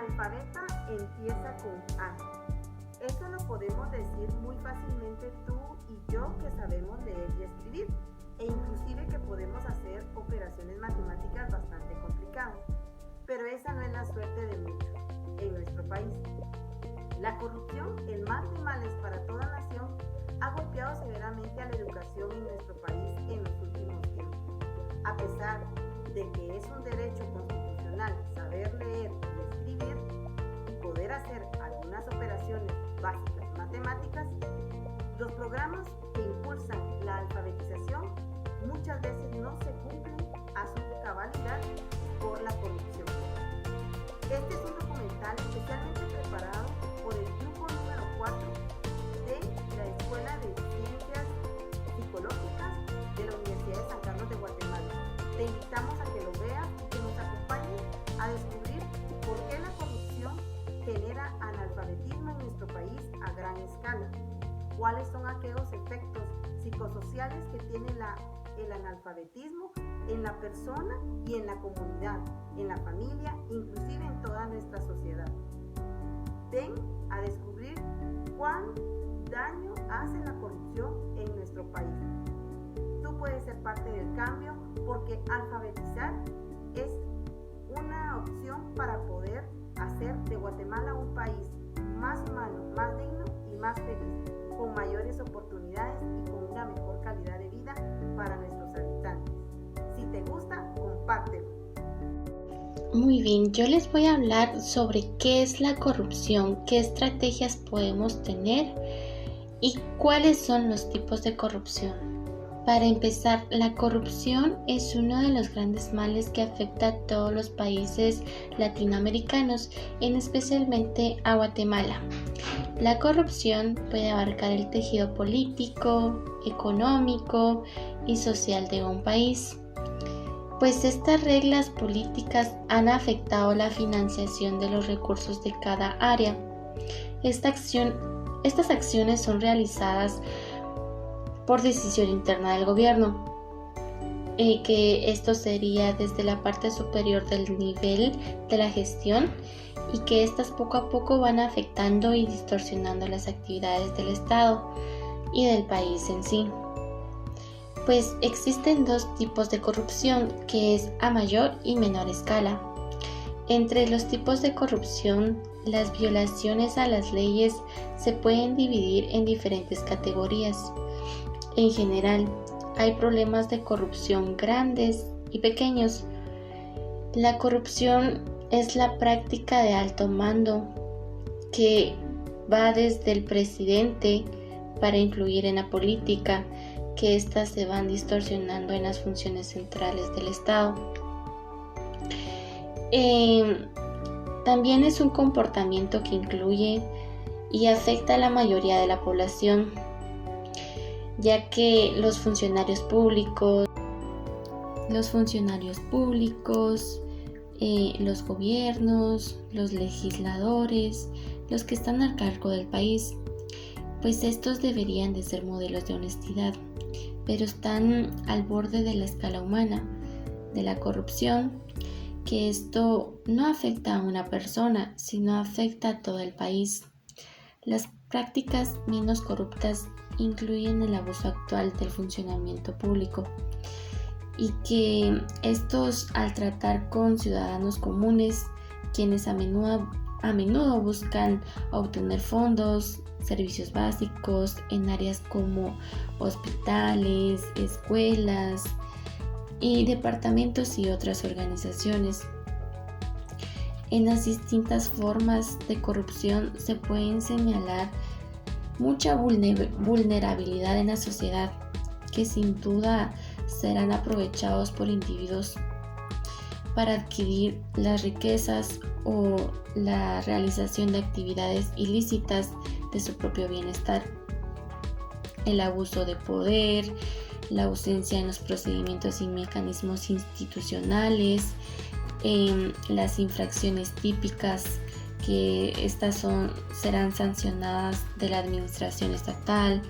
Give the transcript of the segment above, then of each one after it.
Analfabeta empieza con A. Eso lo podemos decir muy fácilmente tú y yo que sabemos leer y escribir, e inclusive que podemos hacer operaciones matemáticas bastante complicadas. Pero esa no es la suerte de muchos en nuestro país. La corrupción, el mal de males para toda nación, ha golpeado severamente a la educación en nuestro país en los últimos tiempos. A pesar de que es un derecho constitucional saber leer y escribir y poder hacer algunas operaciones básicas matemáticas, los programas que impulsan la alfabetización muchas veces no se cumplen a su cabalidad por la corrupción. Este es un documental especialmente preparado por el grupo número 4 de la Escuela de Ciencias Psicológicas de la Universidad de San Carlos de Guatemala. Te invitamos a que lo veas y que nos acompañes a descubrir por qué la corrupción genera analfabetismo en nuestro país a gran escala. ¿Cuáles son aquellos efectos psicosociales que tiene el analfabetismo en la persona y en la comunidad, en la familia, inclusive en toda nuestra sociedad? Ven a descubrir cuán daño hace la corrupción en nuestro país. Tú puedes ser parte del cambio porque alfabetizar es una opción para poder hacer de Guatemala un país más humano, más digno y más feliz, con mayores oportunidades y con una mejor calidad de vida para nuestros habitantes. Si te gusta, compártelo. Muy bien, yo les voy a hablar sobre qué es la corrupción, qué estrategias podemos tener y cuáles son los tipos de corrupción. Para empezar, la corrupción es uno de los grandes males que afecta a todos los países latinoamericanos, especialmente a Guatemala. La corrupción puede abarcar el tejido político, económico y social de un país, pues estas reglas políticas han afectado la financiación de los recursos de cada área. Estas acciones son realizadas por decisión interna del gobierno, que esto sería desde la parte superior del nivel de la gestión y que estas poco a poco van afectando y distorsionando las actividades del Estado y del país en sí. Pues existen dos tipos de corrupción, que es a mayor y menor escala. Entre los tipos de corrupción, las violaciones a las leyes se pueden dividir en diferentes categorías. En general, hay problemas de corrupción grandes y pequeños. La corrupción es la práctica de alto mando que va desde el presidente para influir en la política, que éstas se van distorsionando en las funciones centrales del Estado. También es un comportamiento que incluye y afecta a la mayoría de la población, ya que los funcionarios públicos, los gobiernos, los legisladores, los que están a cargo del país, pues estos deberían de ser modelos de honestidad, pero están al borde de la escala humana, de la corrupción, que esto no afecta a una persona, sino afecta a todo el país. Las prácticas menos corruptas incluyen el abuso actual del funcionamiento público y que estos, al tratar con ciudadanos comunes, quienes a menudo buscan obtener fondos, servicios básicos en áreas como hospitales, escuelas y departamentos y otras organizaciones. En las distintas formas de corrupción se pueden señalar mucha vulnerabilidad en la sociedad, que sin duda serán aprovechados por individuos para adquirir las riquezas o la realización de actividades ilícitas de su propio bienestar. El abuso de poder, la ausencia en los procedimientos y mecanismos institucionales, las infracciones típicas, que estas serán sancionadas de la administración estatal,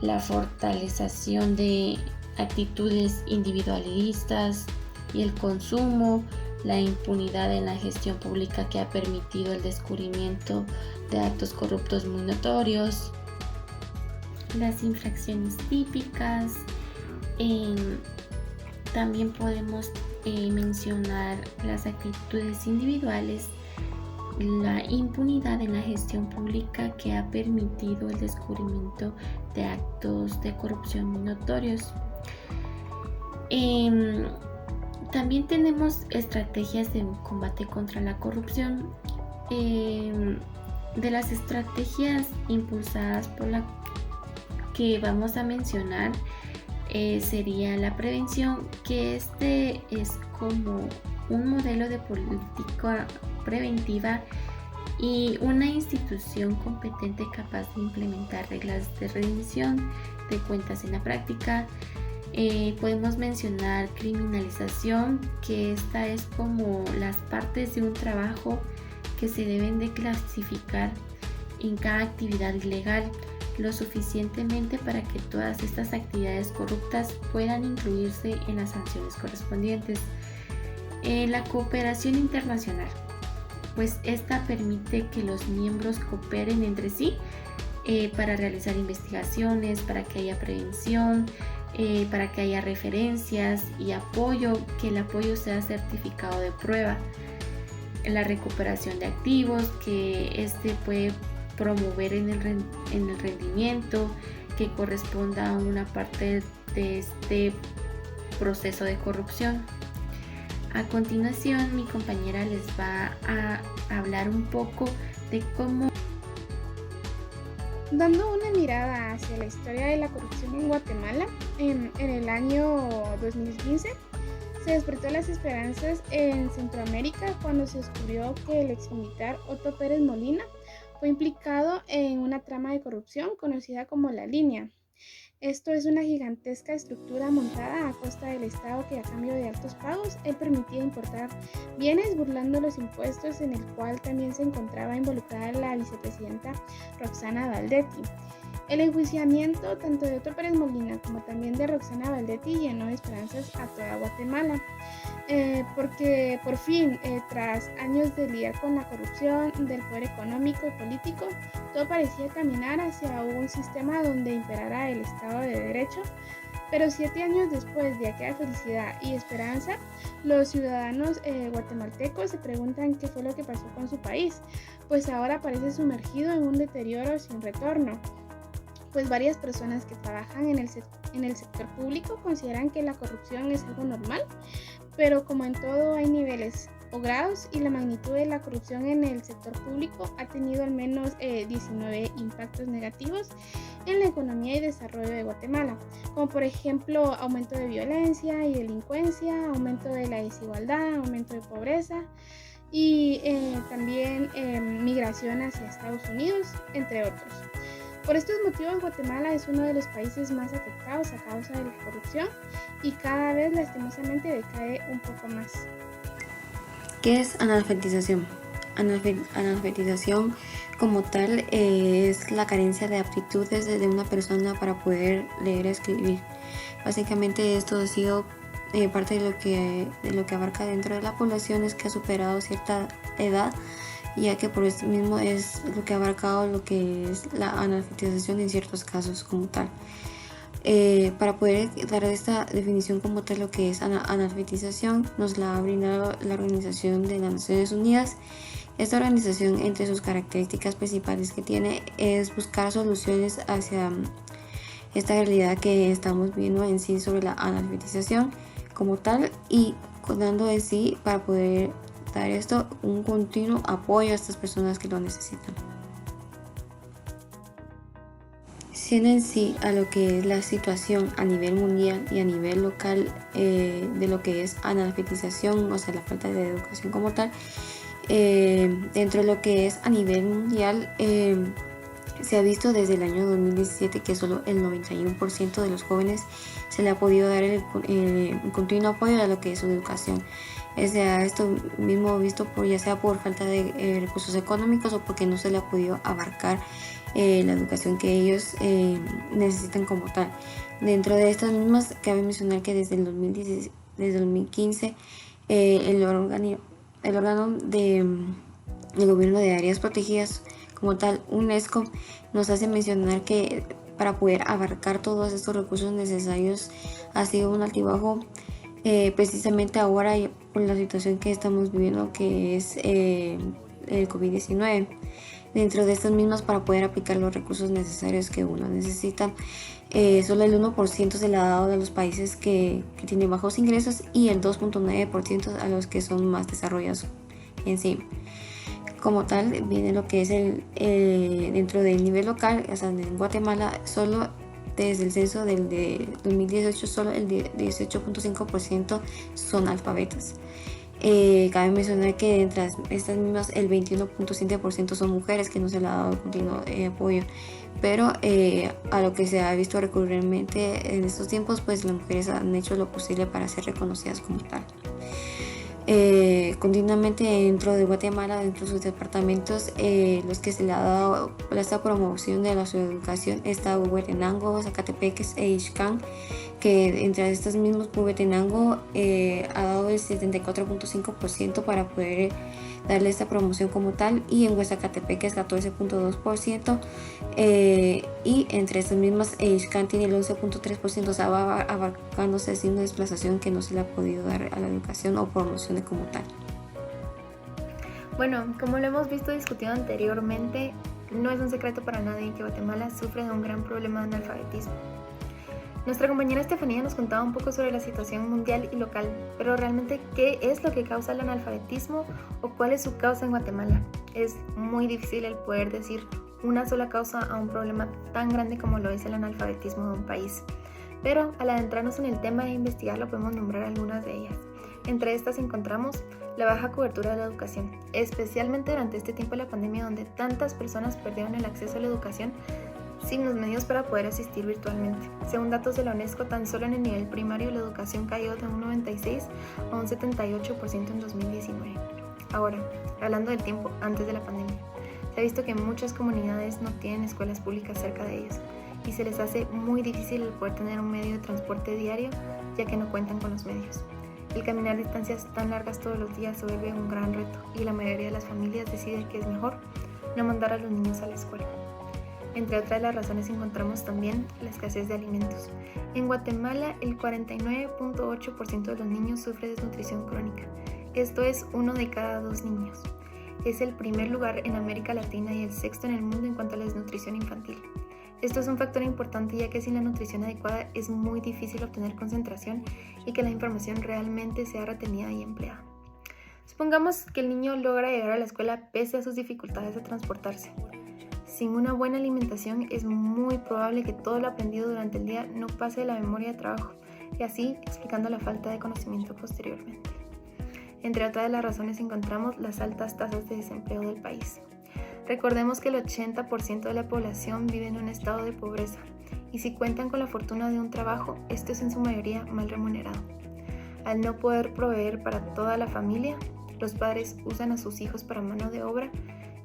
la fortalecización de actitudes individualistas y el consumo la impunidad en la gestión pública que ha permitido el descubrimiento de actos corruptos muy notorios, las infracciones típicas. También podemos mencionar las actitudes individuales, la impunidad en la gestión pública que ha permitido el descubrimiento de actos de corrupción muy notorios. También tenemos estrategias de combate contra la corrupción. De las estrategias impulsadas por la que vamos a mencionar sería la prevención, que es como un modelo de política preventiva y una institución competente capaz de implementar reglas de rendición de cuentas en la práctica. Podemos mencionar criminalización, que esta es como las partes de un trabajo que se deben de clasificar en cada actividad ilegal lo suficientemente para que todas estas actividades corruptas puedan incluirse en las sanciones correspondientes. La cooperación internacional, pues esta permite que los miembros cooperen entre sí para realizar investigaciones, para que haya prevención, para que haya referencias y apoyo, que el apoyo sea certificado de prueba. La recuperación de activos, que puede promover en el rendimiento que corresponda a una parte de este proceso de corrupción. A continuación, mi compañera les va a hablar un poco de cómo... Dando una mirada hacia la historia de la corrupción en Guatemala, en el año 2015 se despertó las esperanzas en Centroamérica cuando se descubrió que el exmilitar Otto Pérez Molina fue implicado en una trama de corrupción conocida como La Línea. Esto es una gigantesca estructura montada a costa del Estado que, a cambio de altos pagos, él permitía importar bienes burlando los impuestos, en el cual también se encontraba involucrada la vicepresidenta Roxana Valdetti. El enjuiciamiento tanto de Otto Pérez Molina como también de Roxana Valdetti llenó de esperanzas a toda Guatemala, porque por fin, tras años de lidiar con la corrupción, del poder económico y político, todo parecía caminar hacia un sistema donde imperara el Estado de Derecho. Pero 7 años después de aquella felicidad y esperanza, los ciudadanos guatemaltecos se preguntan qué fue lo que pasó con su país, pues ahora parece sumergido en un deterioro sin retorno. Pues varias personas que trabajan en el sector público consideran que la corrupción es algo normal, pero como en todo hay niveles o grados, y la magnitud de la corrupción en el sector público ha tenido al menos 19 impactos negativos en la economía y desarrollo de Guatemala, como por ejemplo aumento de violencia y delincuencia, aumento de la desigualdad, aumento de pobreza y también migración hacia Estados Unidos, entre otros. Por estos motivos, Guatemala es uno de los países más afectados a causa de la corrupción y cada vez lastimosamente decae un poco más. ¿Qué es analfabetización? Analfabetización como tal es la carencia de aptitudes de una persona para poder leer y escribir. Básicamente esto ha sido parte de lo que abarca dentro de la población, es que ha superado cierta edad, ya que por eso mismo es lo que ha abarcado lo que es la analfabetización en ciertos casos como tal. Para poder dar esta definición como tal, lo que es analfabetización, nos la ha brindado la Organización de las Naciones Unidas. Esta organización, entre sus características principales que tiene, es buscar soluciones hacia esta realidad que estamos viendo en sí sobre la analfabetización como tal, y dando en sí para poder dar esto un continuo apoyo a estas personas que lo necesitan. Siendo en sí a lo que es la situación a nivel mundial y a nivel local de lo que es analfabetización, o sea, la falta de educación como tal, dentro de lo que es a nivel mundial, se ha visto desde el año 2017 que solo el 91% de los jóvenes se le ha podido dar el continuo apoyo a lo que es su educación. Esto mismo visto ya sea por falta de recursos económicos o porque no se le ha podido abarcar la educación que ellos necesitan como tal. Dentro de estas mismas cabe mencionar que desde el 2015 el órgano del gobierno de áreas protegidas como tal, UNESCO, nos hace mencionar que para poder abarcar todos estos recursos necesarios ha sido un altibajo, precisamente ahora por la situación que estamos viviendo, que es el COVID-19. Dentro de estas mismas, para poder aplicar los recursos necesarios que uno necesita, solo el 1% se le ha dado a los países que tienen bajos ingresos y el 2.9% a los que son más desarrollados en sí. Como tal, viene lo que es dentro del nivel local, o sea, en Guatemala, solo desde el censo de 2018, solo el 18.5% son alfabetas. Cabe mencionar que entre estas mismas el 21.7% son mujeres, que no se le ha dado continuo apoyo, pero a lo que se ha visto recurrentemente en estos tiempos, pues las mujeres han hecho lo posible para ser reconocidas como tal. Continuamente dentro de Guatemala, dentro de sus departamentos, los que se le ha dado esta promoción de la educación está Huehuetenango, Zacatepeques e Ixcán, que entre estos mismos Huehuetenango ha dado el 74.5% para poder darle esta promoción como tal, y en Huezacatepeques 14.2%, y entre estas mismas Ixcán tiene el 11.3%, o sea, va abarcándose así una desplazación que no se le ha podido dar a la educación o promoción como tal. Bueno, como lo hemos visto discutido anteriormente, no es un secreto para nadie que Guatemala sufre de un gran problema de analfabetismo. Nuestra compañera Estefanía nos contaba un poco sobre la situación mundial y local, pero realmente, ¿qué es lo que causa el analfabetismo o cuál es su causa en Guatemala? Es muy difícil el poder decir una sola causa a un problema tan grande como lo es el analfabetismo de un país. Pero al adentrarnos en el tema e investigarlo, podemos nombrar algunas de ellas. Entre estas encontramos la baja cobertura de la educación, especialmente durante este tiempo de la pandemia, donde tantas personas perdieron el acceso a la educación sin los medios para poder asistir virtualmente. Según datos de la UNESCO, tan solo en el nivel primario la educación cayó de un 96 a un 78% en 2019. Ahora, hablando del tiempo antes de la pandemia, se ha visto que muchas comunidades no tienen escuelas públicas cerca de ellos y se les hace muy difícil el poder tener un medio de transporte diario, ya que no cuentan con los medios. El caminar distancias tan largas todos los días se vuelve un gran reto y la mayoría de las familias decide que es mejor no mandar a los niños a la escuela. Entre otras de las razones encontramos también la escasez de alimentos. En Guatemala, el 49.8% de los niños sufre desnutrición crónica. Esto es 1 de cada 2 niños. Es el primer lugar en América Latina y el 6º en el mundo en cuanto a la desnutrición infantil. Esto es un factor importante, ya que sin la nutrición adecuada es muy difícil obtener concentración y que la información realmente sea retenida y empleada. Supongamos que el niño logra llegar a la escuela pese a sus dificultades de transportarse. Sin una buena alimentación es muy probable que todo lo aprendido durante el día no pase de la memoria de trabajo, y así explicando la falta de conocimiento posteriormente. Entre otras de las razones encontramos las altas tasas de desempleo del país. Recordemos que el 80% de la población vive en un estado de pobreza, y si cuentan con la fortuna de un trabajo, este es en su mayoría mal remunerado. Al no poder proveer para toda la familia, los padres usan a sus hijos para mano de obra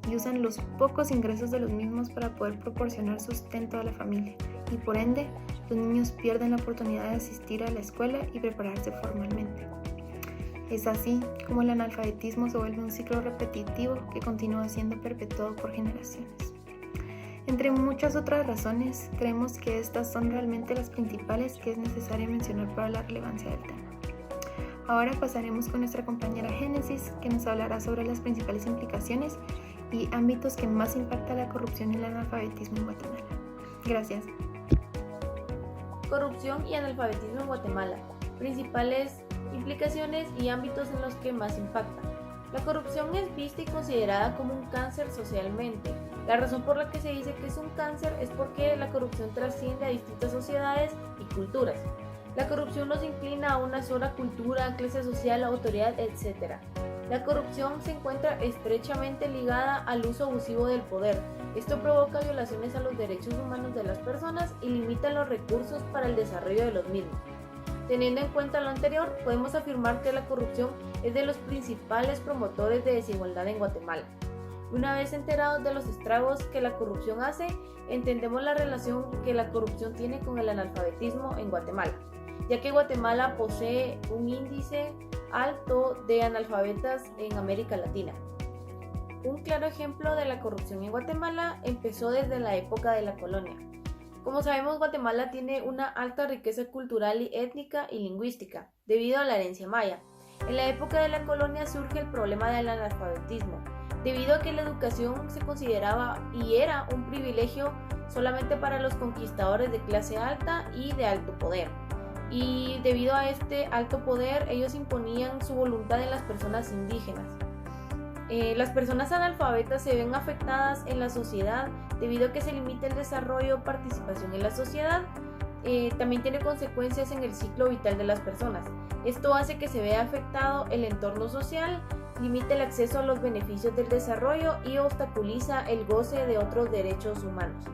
y usan los pocos ingresos de los mismos para poder proporcionar sustento a la familia, y por ende, los niños pierden la oportunidad de asistir a la escuela y prepararse formalmente. Es así como el analfabetismo se vuelve un ciclo repetitivo que continúa siendo perpetuado por generaciones. Entre muchas otras razones, creemos que estas son realmente las principales que es necesario mencionar para la relevancia del tema. Ahora pasaremos con nuestra compañera Génesis, que nos hablará sobre las principales implicaciones y ámbitos que más impacta la corrupción y el analfabetismo en Guatemala. Gracias. Corrupción y analfabetismo en Guatemala. Principales implicaciones y ámbitos en los que más impacta. La corrupción es vista y considerada como un cáncer socialmente. La razón por la que se dice que es un cáncer es porque la corrupción trasciende a distintas sociedades y culturas. La corrupción nos inclina a una sola cultura, clase social, autoridad, etc. La corrupción se encuentra estrechamente ligada al uso abusivo del poder. Esto provoca violaciones a los derechos humanos de las personas y limita los recursos para el desarrollo de los mismos. Teniendo en cuenta lo anterior, podemos afirmar que la corrupción es de los principales promotores de desigualdad en Guatemala. Una vez enterados de los estragos que la corrupción hace, entendemos la relación que la corrupción tiene con el analfabetismo en Guatemala, ya que Guatemala posee un índice alto de analfabetas en América Latina. Un claro ejemplo de la corrupción en Guatemala empezó desde la época de la colonia. Como sabemos, Guatemala tiene una alta riqueza cultural y étnica y lingüística, debido a la herencia maya. En la época de la colonia surge el problema del analfabetismo, debido a que la educación se consideraba y era un privilegio solamente para los conquistadores de clase alta y de alto poder. Y debido a este alto poder, ellos imponían su voluntad en las personas indígenas. Las personas analfabetas se ven afectadas en la sociedad debido a que se limita el desarrollo o participación en la sociedad. También tiene consecuencias en el ciclo vital de las personas. Esto hace que se vea afectado el entorno social, limita el acceso a los beneficios del desarrollo y obstaculiza el goce de otros derechos humanos.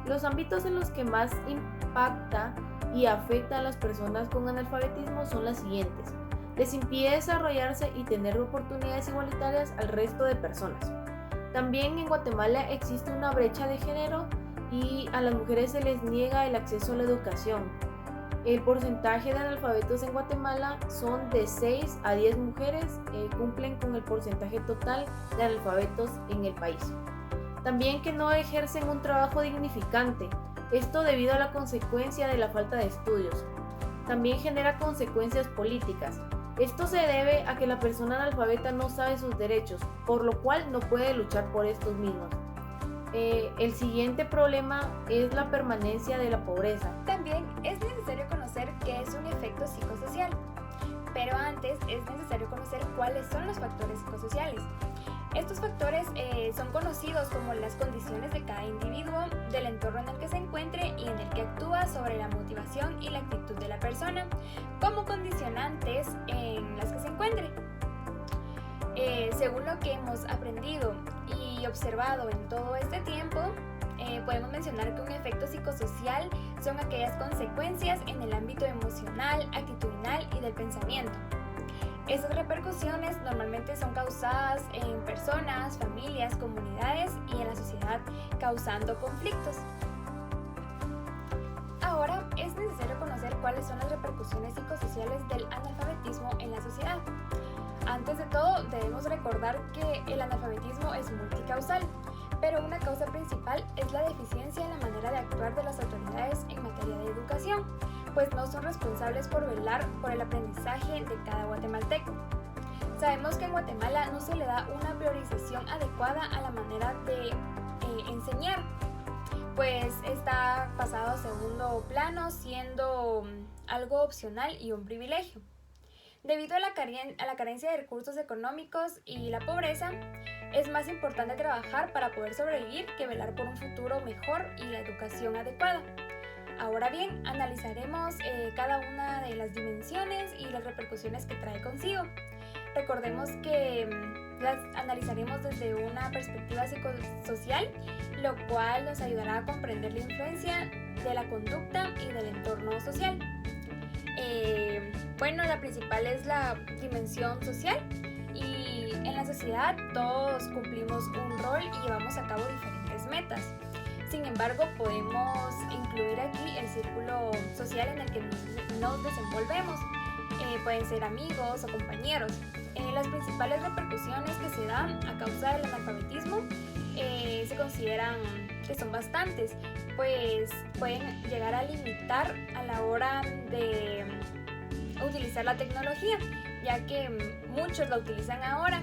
Los ámbitos en los que más impacta y afecta a las personas con analfabetismo son las siguientes. Les impide desarrollarse y tener oportunidades igualitarias al resto de personas. También en Guatemala existe una brecha de género y a las mujeres se les niega el acceso a la educación. El porcentaje de analfabetos en Guatemala son de 6 a 10 mujeres, cumplen con el porcentaje total de analfabetos en el país. También que no ejercen un trabajo dignificante, esto debido a la consecuencia de la falta de estudios. También genera consecuencias políticas. Esto se debe a que la persona analfabeta no sabe sus derechos, por lo cual no puede luchar por estos mismos. El siguiente problema es la permanencia de la pobreza. También es necesario conocer qué es un efecto psicosocial, pero antes es necesario conocer cuáles son los factores psicosociales. Estos factores son conocidos como las condiciones de cada individuo, del entorno en el que se encuentre y en el que actúa sobre la motivación y la actitud de la persona, como condicionantes en las que se encuentre. Según lo que hemos aprendido y observado en todo este tiempo, podemos mencionar que un efecto psicosocial son aquellas consecuencias en el ámbito emocional, actitudinal y del pensamiento. Estas repercusiones normalmente son causadas en personas, familias, comunidades y en la sociedad, causando conflictos. Ahora es necesario conocer cuáles son las repercusiones psicosociales del analfabetismo en la sociedad. Antes de todo, debemos recordar que el analfabetismo es multicausal, pero una causa principal es la deficiencia en la manera de actuar de las autoridades en materia de educación, pues no son responsables por velar por el aprendizaje de cada guatemalteco. Sabemos que en Guatemala no se le da una priorización adecuada a la manera de enseñar, pues está pasado a segundo plano, siendo algo opcional y un privilegio. Debido a la carencia de recursos económicos y la pobreza, es más importante trabajar para poder sobrevivir que velar por un futuro mejor y la educación adecuada. Ahora bien, analizaremos cada una de las dimensiones y las repercusiones que trae consigo. Recordemos que las analizaremos desde una perspectiva psicosocial, lo cual nos ayudará a comprender la influencia de la conducta y del entorno social. La principal es la dimensión social, y en la sociedad todos cumplimos un rol y llevamos a cabo diferentes metas. Sin embargo, podemos incluir aquí el círculo social en el que nos desenvolvemos. Pueden ser amigos o compañeros. Las principales repercusiones que se dan a causa del analfabetismo se consideran que son bastantes, pues pueden llegar a limitar a la hora de utilizar la tecnología, ya que muchos la utilizan ahora,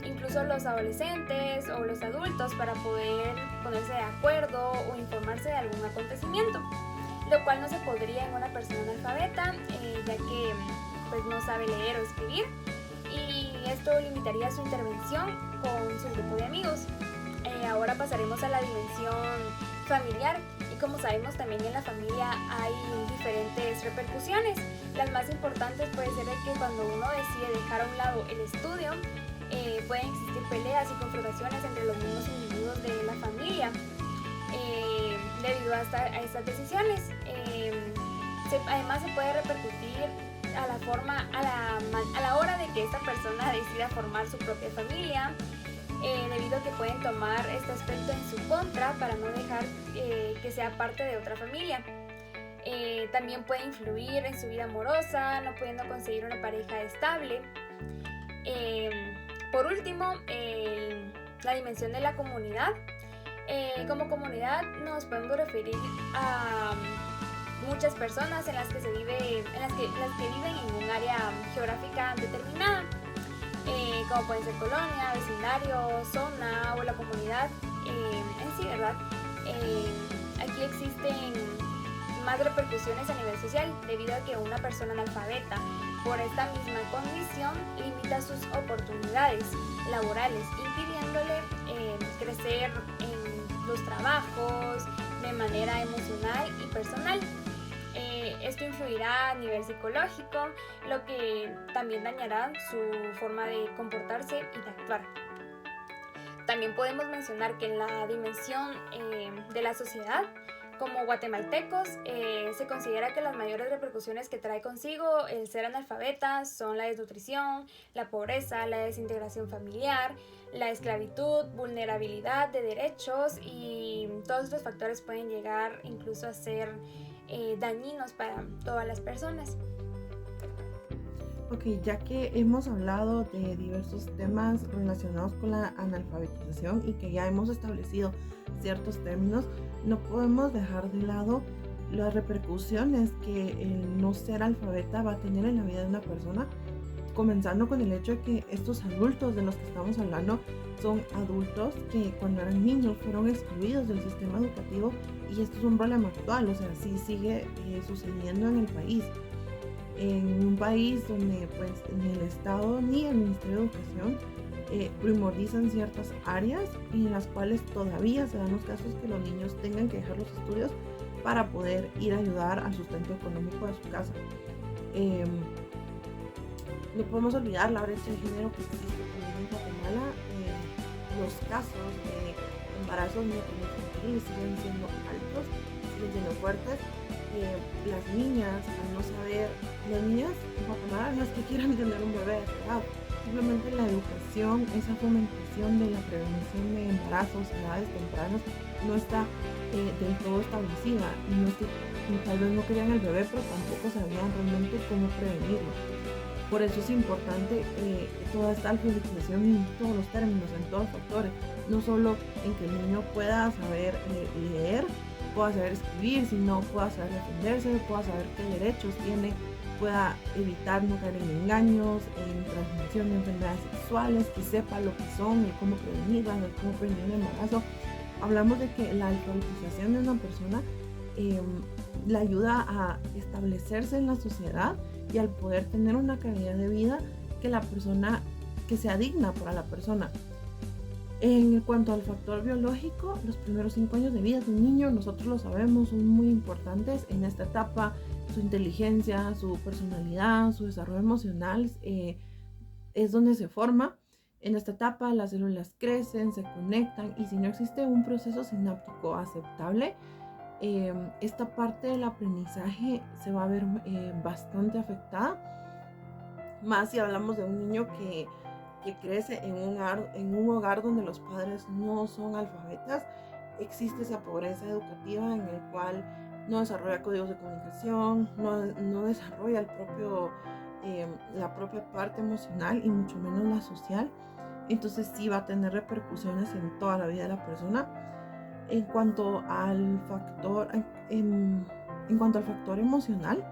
incluso los adolescentes o los adultos, para poder ponerse de acuerdo o informarse de algún acontecimiento, lo cual no se podría en una persona analfabeta, ya que pues no sabe leer o escribir, y esto limitaría su intervención con su grupo de amigos. Ahora pasaremos a la dimensión familiar, y como sabemos también en la familia hay diferentes repercusiones. Las más importantes puede ser de que cuando uno decide dejar a un lado el estudio, pueden existir peleas y confrontaciones entre los mismos individuos de la familia debido a estas decisiones. Además se puede repercutir a la hora de que esta persona decida formar su propia familia, debido a que pueden tomar este aspecto en su contra para no dejar que sea parte de otra familia. También puede influir en su vida amorosa, no pudiendo conseguir una pareja estable. Por último, la dimensión de la comunidad. Como comunidad nos podemos referir a muchas personas en las que viven en un área geográfica determinada, como pueden ser colonia, vecindario, zona o la comunidad en sí, ¿verdad? Aquí existen más repercusiones a nivel social debido a que una persona analfabeta por esta misma condición limita sus oportunidades laborales, impidiéndole crecer en los trabajos de manera emocional y personal. Esto influirá a nivel psicológico, lo que también dañará su forma de comportarse y de actuar. También podemos mencionar que en la dimensión de la sociedad, como guatemaltecos, se considera que las mayores repercusiones que trae consigo el ser analfabeta son la desnutrición, la pobreza, la desintegración familiar, la esclavitud, vulnerabilidad de derechos, y todos estos factores pueden llegar incluso a ser dañinos para todas las personas. Ok, ya que hemos hablado de diversos temas relacionados con la analfabetización y que ya hemos establecido ciertos términos, no podemos dejar de lado las repercusiones que el no ser alfabeta va a tener en la vida de una persona, comenzando con el hecho de que estos adultos de los que estamos hablando son adultos que cuando eran niños fueron excluidos del sistema educativo, y esto es un problema actual, o sea, sí sigue sucediendo en el país. En un país donde pues ni el Estado ni el Ministerio de Educación primordializan ciertas áreas, y en las cuales todavía se dan los casos que los niños tengan que dejar los estudios para poder ir a ayudar al sustento económico de su casa. No podemos olvidar la brecha de género que existe también en Guatemala. Los casos de embarazos no infantiles siguen siendo altos, siguen siendo fuertes. Las niñas, al no saber, las niñas en Guatemala no es que quieran tener un bebé a esa edad, simplemente la educación, esa fomentación de la prevención de embarazos a edades tempranas no está del todo establecida, y no es que tal vez no querían el bebé, pero tampoco sabían realmente cómo prevenirlo. Por eso es importante toda esta alfabetización en todos los términos, en todos los factores, no solo en que el niño pueda saber leer, pueda saber escribir, sino pueda saber defenderse, pueda saber qué derechos tiene, pueda evitar no caer en engaños, en transmisión de enfermedades sexuales, que sepa lo que son y cómo prevenirlas, y cómo prevenir el embarazo. Hablamos de que la alfabetización de una persona le ayuda a establecerse en la sociedad y al poder tener una calidad de vida que sea digna para la persona. En cuanto al factor biológico, los primeros 5 años de vida de un niño, nosotros lo sabemos, son muy importantes en esta etapa. Su inteligencia, su personalidad, su desarrollo emocional es donde se forma. En esta etapa las células crecen, se conectan, y si no existe un proceso sináptico aceptable, esta parte del aprendizaje se va a ver bastante afectada, más si hablamos de un niño que crece en un hogar donde los padres no son alfabetas. Existe esa pobreza educativa en el cual no desarrolla códigos de comunicación, no desarrolla la propia parte emocional y mucho menos la social. Entonces sí va a tener repercusiones en toda la vida de la persona. En cuanto al factor emocional,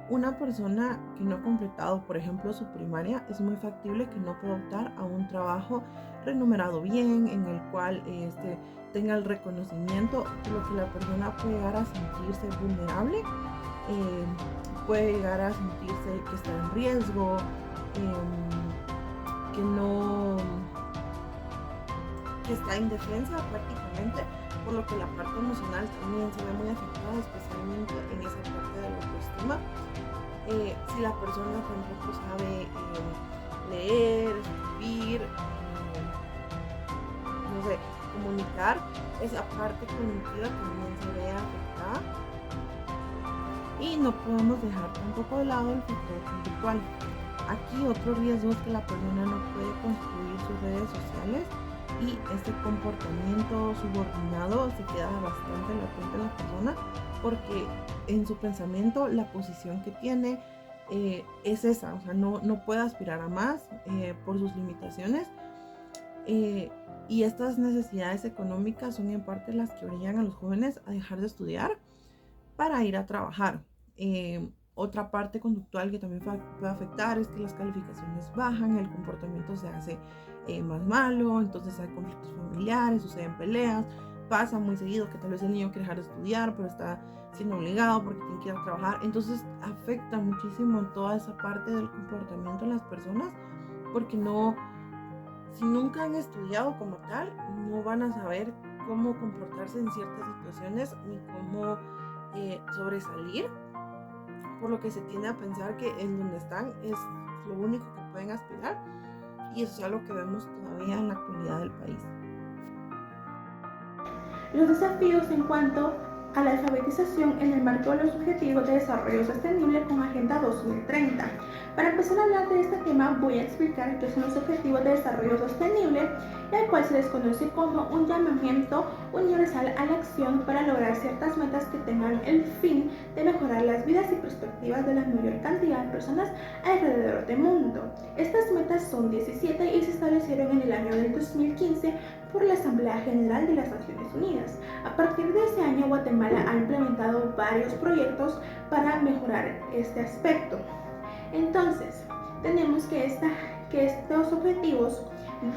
una persona que no ha completado, por ejemplo, su primaria, es muy factible que no pueda optar a un trabajo remunerado bien, en el cual tenga el reconocimiento, lo que la persona puede llegar a sentirse vulnerable, puede llegar a sentirse que está en riesgo, que está indefensa prácticamente, por lo que la parte emocional también se ve muy afectada, especialmente en esa parte de la autoestima. Si la persona tampoco sabe leer, escribir, comunicar, esa parte cognitiva también se ve afectada. Y no podemos dejar tampoco de lado el factor conductual. Aquí otro riesgo es que la persona no puede construir sus redes sociales y este comportamiento subordinado se queda bastante latente en la persona porque en su pensamiento la posición que tiene es esa, o sea, no puede aspirar a más por sus limitaciones. Y estas necesidades económicas son en parte las que orillan a los jóvenes a dejar de estudiar para ir a trabajar. Otra parte conductual que también puede afectar es que las calificaciones bajan, el comportamiento se hace más malo, entonces hay conflictos familiares, suceden peleas, pasa muy seguido que tal vez el niño quiere dejar de estudiar pero está siendo obligado porque tiene que ir a trabajar, entonces afecta muchísimo toda esa parte del comportamiento de las personas porque si nunca han estudiado como tal, no van a saber cómo comportarse en ciertas situaciones ni cómo sobresalir, por lo que se tiende a pensar que en donde están es lo único que pueden aspirar, y eso es algo que vemos todavía en la actualidad del país. Los desafíos en cuanto a la alfabetización en el marco de los Objetivos de Desarrollo Sostenible con Agenda 2030. Para empezar a hablar de este tema, voy a explicar qué son los Objetivos de Desarrollo Sostenible, el cual se les conoce como un llamamiento universal a la acción para lograr ciertas metas que tengan el fin de mejorar las vidas y perspectivas de la mayor cantidad de personas alrededor del mundo. Estas metas son 17 y se establecieron en el año del 2015 por la Asamblea General de las Naciones Unidas. A partir de ese año, Guatemala ha implementado varios proyectos para mejorar este aspecto. Entonces, tenemos que estos objetivos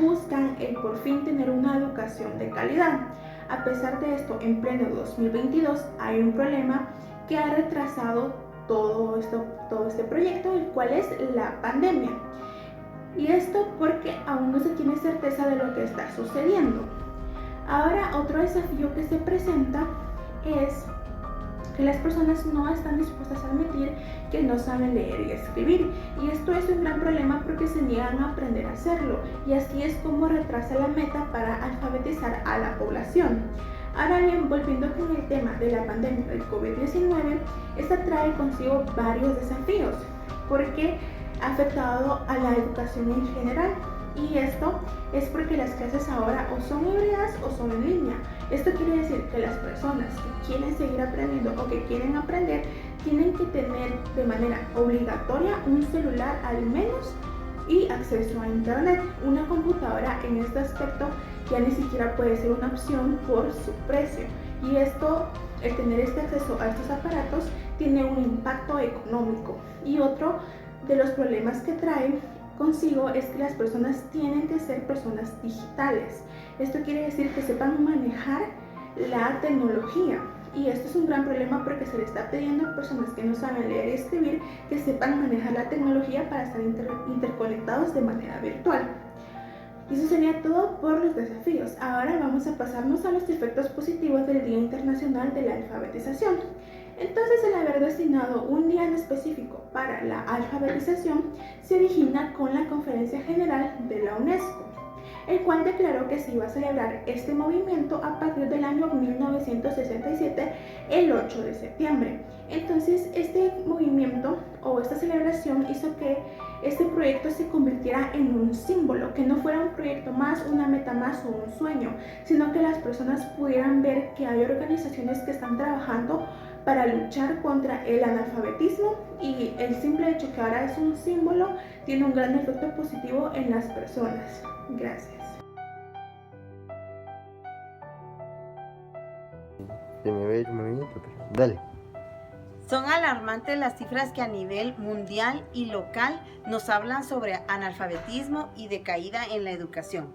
buscan el por fin tener una educación de calidad. A pesar de esto, en pleno 2022 hay un problema que ha retrasado todo este proyecto, el cual es la pandemia. Y esto porque aún no se tiene certeza de lo que está sucediendo. Ahora, otro desafío que se presenta es que las personas no están dispuestas a admitir que no saben leer y escribir. Y esto es un gran problema porque se niegan a aprender a hacerlo. Y así es como retrasa la meta para alfabetizar a la población. Ahora bien, volviendo con el tema de la pandemia del COVID-19, esta trae consigo varios desafíos porque ha afectado a la educación en general, y esto es porque las clases ahora o son híbridas o son en línea. Esto quiere decir que las personas que quieren seguir aprendiendo o que quieren aprender tienen que tener de manera obligatoria un celular al menos y acceso a internet. Una computadora en este aspecto ya ni siquiera puede ser una opción por su precio, y esto, el tener este acceso a estos aparatos, tiene un impacto económico. Y otro de los problemas que trae consigo es que las personas tienen que ser personas digitales. Esto quiere decir que sepan manejar la tecnología, y esto es un gran problema porque se le está pidiendo a personas que no saben leer y escribir que sepan manejar la tecnología para estar interconectados de manera virtual. Y eso sería todo por los desafíos. Ahora vamos a pasarnos a los efectos positivos del Día Internacional de la Alfabetización. Entonces, el haber destinado un día en específico para la alfabetización se origina con la Conferencia General de la UNESCO, el cual declaró que se iba a celebrar este movimiento a partir del año 1967, el 8 de septiembre. Entonces, este movimiento o esta celebración hizo que este proyecto se convirtiera en un símbolo, que no fuera un proyecto más, una meta más o un sueño, sino que las personas pudieran ver que hay organizaciones que están trabajando para luchar contra el analfabetismo, y el simple hecho que ahora es un símbolo tiene un gran efecto positivo en las personas. Gracias. Se me ve el movimiento, pero dale. Son alarmantes las cifras que a nivel mundial y local nos hablan sobre analfabetismo y decaída en la educación.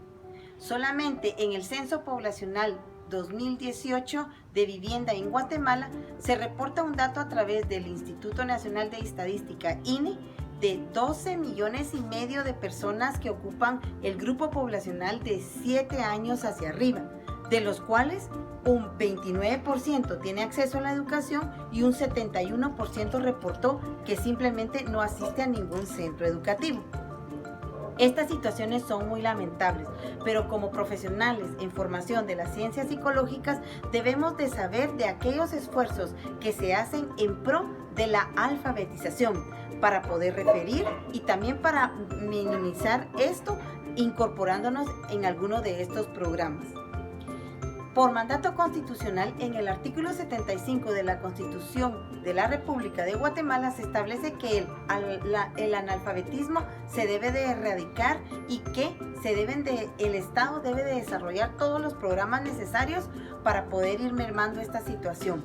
Solamente en el Censo Poblacional 2018 de vivienda en Guatemala se reporta un dato a través del Instituto Nacional de Estadística, INE, de 12 millones y medio de personas que ocupan el grupo poblacional de 7 años hacia arriba, de los cuales un 29% tiene acceso a la educación y un 71% reportó que simplemente no asiste a ningún centro educativo. Estas situaciones son muy lamentables, pero como profesionales en formación de las ciencias psicológicas debemos de saber de aquellos esfuerzos que se hacen en pro de la alfabetización para poder referir y también para minimizar esto incorporándonos en alguno de estos programas. Por mandato constitucional, en el artículo 75 de la Constitución de la República de Guatemala se establece que el analfabetismo se debe de erradicar y que el Estado debe de desarrollar todos los programas necesarios para poder ir mermando esta situación.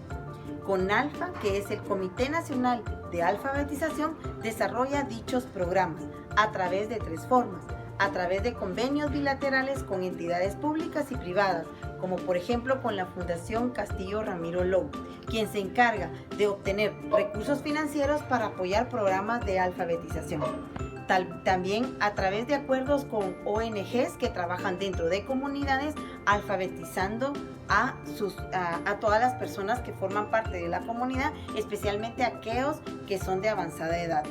CONALFA, que es el Comité Nacional de Alfabetización, desarrolla dichos programas a través de 3 formas. A través de convenios bilaterales con entidades públicas y privadas, como por ejemplo con la Fundación Castillo Ramiro Low, quien se encarga de obtener recursos financieros para apoyar programas de alfabetización. También a través de acuerdos con ONGs que trabajan dentro de comunidades alfabetizando a todas las personas que forman parte de la comunidad, especialmente aquellos que son de avanzada edad.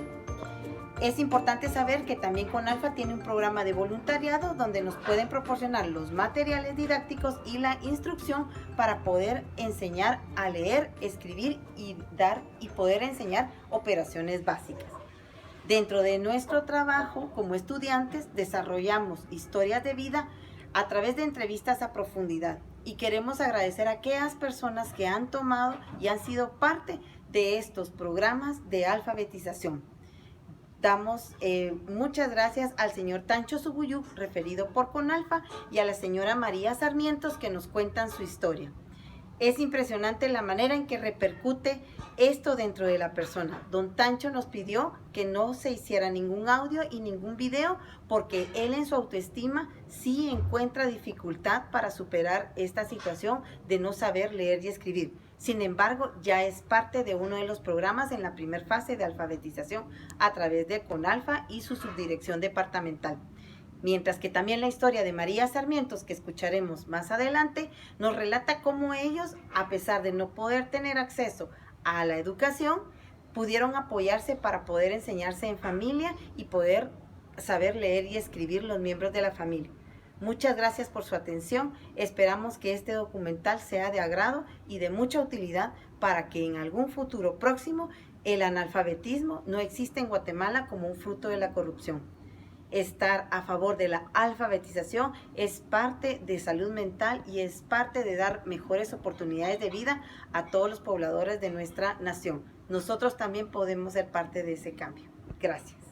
Es importante saber que también CONALFA tiene un programa de voluntariado donde nos pueden proporcionar los materiales didácticos y la instrucción para poder enseñar a leer, escribir y poder enseñar operaciones básicas. Dentro de nuestro trabajo como estudiantes desarrollamos historias de vida a través de entrevistas a profundidad y queremos agradecer a aquellas personas que han tomado y han sido parte de estos programas de alfabetización. Damos muchas gracias al señor Tancho Subuyú, referido por CONALFA, y a la señora María Sarmientos, que nos cuentan su historia. Es impresionante la manera en que repercute esto dentro de la persona. Don Tancho nos pidió que no se hiciera ningún audio y ningún video porque él en su autoestima sí encuentra dificultad para superar esta situación de no saber leer y escribir. Sin embargo, ya es parte de uno de los programas en la primera fase de alfabetización a través de CONALFA y su subdirección departamental. Mientras que también la historia de María Sarmientos, que escucharemos más adelante, nos relata cómo ellos, a pesar de no poder tener acceso a la educación, pudieron apoyarse para poder enseñarse en familia y poder saber leer y escribir los miembros de la familia. Muchas gracias por su atención. Esperamos que este documental sea de agrado y de mucha utilidad para que en algún futuro próximo el analfabetismo no exista en Guatemala como un fruto de la corrupción. Estar a favor de la alfabetización es parte de salud mental y es parte de dar mejores oportunidades de vida a todos los pobladores de nuestra nación. Nosotros también podemos ser parte de ese cambio. Gracias.